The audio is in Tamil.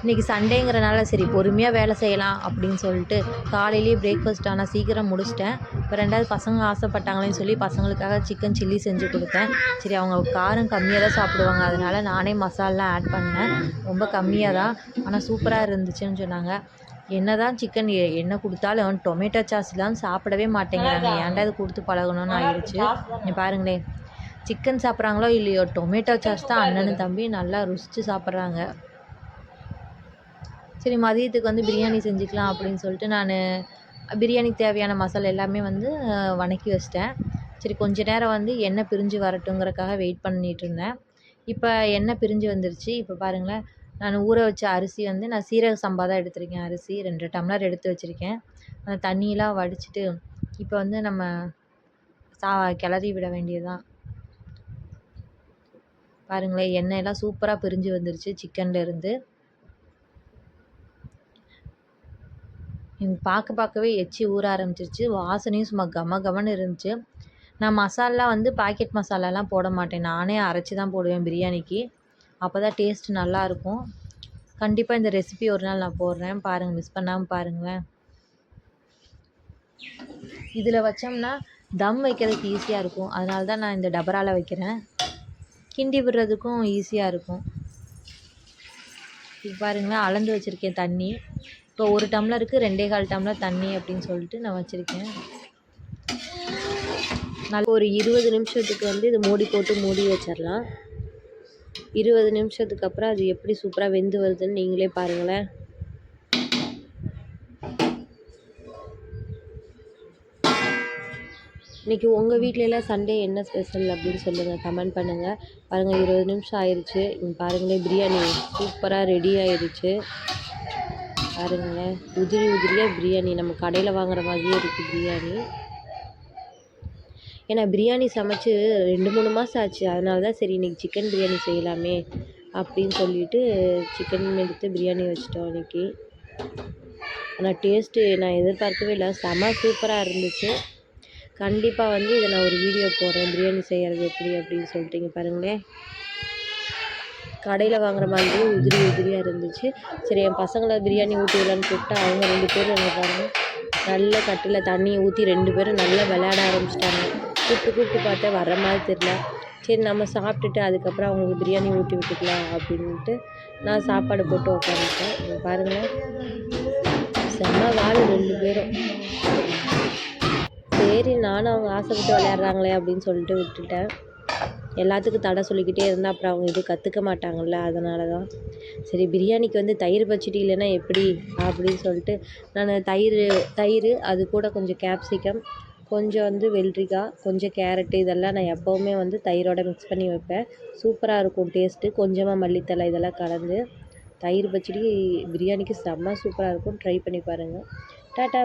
இன்றைக்கி சண்டேங்கிறனால சரி பொறுமையாக வேலை செய்யலாம் அப்படின்னு சொல்லிட்டு காலையிலேயே பிரேக்ஃபாஸ்ட் ஆனால் சீக்கிரம் முடிச்சிட்டேன். இப்போ 2வது பசங்க ஆசைப்பட்டாங்களேன்னு சொல்லி பசங்களுக்காக சிக்கன் சில்லி செஞ்சு கொடுத்தேன். சரி அவங்க காரம் கம்மியாக தான் சாப்பிடுவாங்க, அதனால் நானே மசாலாலாம் ஆட் பண்ணேன். ரொம்ப கம்மியாக தான், ஆனால் சூப்பராக இருந்துச்சுன்னு சொன்னாங்க. என்ன தான் சிக்கன் என்ன கொடுத்தாலும் டொமேட்டோ சாஸ் இல்லாமல் சாப்பிடவே மாட்டேங்கிறாங்க. ஏன்டா இது கொடுத்து பழகணும்னு ஆயிடுச்சு. நீங்கள் பாருங்களேன், சிக்கன் சாப்பிட்றாங்களோ இல்லையோ டொமேட்டோ சாஸ் தான் அண்ணனும் தம்பி நல்லா ருசித்து சாப்பிட்றாங்க. சரி மதியத்துக்கு வந்து பிரியாணி செஞ்சுக்கலாம் அப்படின்னு சொல்லிட்டு நான் பிரியாணிக்கு தேவையான மசாலா எல்லாமே வந்து வதக்கி வச்சிட்டேன். சரி கொஞ்ச நேரம் வந்து எண்ணெய் பிரிஞ்சு வரட்டுங்கிறக்காக வெயிட் பண்ணிகிட்டு இருந்தேன். இப்போ எண்ணெய் பிரிஞ்சு வந்துருச்சு. இப்போ பாருங்களேன், நான் ஊற வச்ச அரிசி வந்து நான் சீரக சம்பா தான் எடுத்திருக்கேன். அரிசி 2 டம்ளர் எடுத்து வச்சுருக்கேன். அந்த தண்ணியெலாம் வடிச்சிட்டு இப்போ வந்து நம்ம கிளறி விட வேண்டியது தான். பாருங்களேன், எண்ணெயெல்லாம் சூப்பராக பிரிஞ்சு வந்துருச்சு சிக்கன்லேருந்து. எனக்கு பார்க்கவே எச்சி ஊற ஆரம்பிச்சிருச்சு. வாசனையும் சும்மா கம கமன்னு இருந்துச்சு. நான் மசாலா வந்து பாக்கெட் மசாலாலாம் போட மாட்டேன், நானே அரைச்சி தான் போடுவேன் பிரியாணிக்கு. அப்போ தான் டேஸ்ட் நல்லாயிருக்கும். கண்டிப்பாக இந்த ரெசிபி ஒரு நாள் நான் போடுறேன், பாருங்கள், மிஸ் பண்ணாமல் பாருங்களேன். இதில் வச்சோம்னா தம் வைக்கிறதுக்கு ஈஸியாக இருக்கும், அதனால தான் நான் இந்த டபராவில் வைக்கிறேன். கிண்டி விடுறதுக்கும் ஈஸியாக இருக்கும். இப்போ பாருங்களேன், அளந்து வச்சுருக்கேன் தண்ணி. இப்போ 1 டம்ளருக்கு 2.25 டம்ளர் தண்ணி அப்படின்னு சொல்லிட்டு நான் வச்சுருக்கேன். நல்லா ஒரு 20 நிமிஷத்துக்கு வந்து இது மூடி போட்டு மூடி வச்சிடலாம். 20 நிமிஷத்துக்கு அப்புறம் அது எப்படி சூப்பராக வெந்து வருதுன்னு நீங்களே பாருங்களேன். இன்றைக்கி உங்கள் வீட்டிலலாம் சண்டே என்ன ஸ்பெஷல் அப்படின்னு சொல்லுங்கள், கமெண்ட் பண்ணுங்கள். பாருங்கள் 20 நிமிஷம் ஆயிடுச்சு. பாருங்களேன், பிரியாணி சூப்பராக ரெடி ஆயிடுச்சு. பாருங்களேன், உதிரியாக பிரியாணி நம்ம கடையில் வாங்குற மாதிரியே இருக்குது பிரியாணி. ஏன்னா பிரியாணி சமைச்சு 2-3 மாதம் ஆச்சு, அதனால தான் சரி இன்றைக்கி சிக்கன் பிரியாணி செய்யலாமே அப்படின்னு சொல்லிட்டு சிக்கன் எடுத்து பிரியாணி வச்சிட்டோம் இன்றைக்கி. ஆனால் டேஸ்ட்டு நான் எதிர்பார்க்கவே இல்லை, செம சூப்பராக இருந்துச்சு. கண்டிப்பாக வந்து இதை நான் ஒரு வீடியோ போடுறேன், பிரியாணி செய்கிறது எப்படி அப்படின்னு சொல்லிட்டு. இங்கே பாருங்களேன், கடையில் வாங்குற மாதிரியே உதிரியாக இருந்துச்சு. சரி என் பசங்களை பிரியாணி ஊற்றி விடலான்னு கூப்பிட்டா அவங்க 2 பேரும் என்ன பாருங்கள், நல்ல கட்டில் தண்ணியை ஊற்றி 2 பேரும் நல்லா விளையாட ஆரம்பிச்சிட்டாங்க. கூப்பிட்டு பார்த்தேன், வர்ற மாதிரி தெரியல. சரி நம்ம சாப்பிட்டுட்டு அதுக்கப்புறம் அவங்களுக்கு பிரியாணி ஊட்டி விட்டுக்கலாம் அப்படின்ட்டு நான் சாப்பாடு போட்டு உட்காந்துட்டேன். இங்கே பாருங்கள், செம்ம வாள் 2 பேரும். சரி நானும் அவங்க ஆசைப்பட்டு விளையாடுறாங்களே அப்படின்னு சொல்லிட்டு விட்டுட்டேன். எல்லாத்துக்கும் தடை சொல்லிக்கிட்டே இருந்தால் அப்புறம் அவங்க இது கற்றுக்க மாட்டாங்கள்ல, அதனால தான். சரி பிரியாணிக்கு வந்து தயிர் பச்சடி இல்லைன்னா எப்படி அப்படின்னு சொல்லிட்டு நான் தயிர் அது கூட கொஞ்சம் கேப்சிகம், கொஞ்சம் வந்து வெள்ளரிக்காய், கொஞ்சம் கேரட்டு, இதெல்லாம் நான் எப்போவுமே வந்து தயிரோட மிக்ஸ் பண்ணி வைப்பேன். சூப்பராக இருக்கும் டேஸ்ட்டு. கொஞ்சமாக மல்லித்தழை இதெல்லாம் கலந்து தயிர் பச்சடி பிரியாணிக்கு செம்ம சூப்பராக இருக்கும். ட்ரை பண்ணி பாருங்கள். டாட்டா.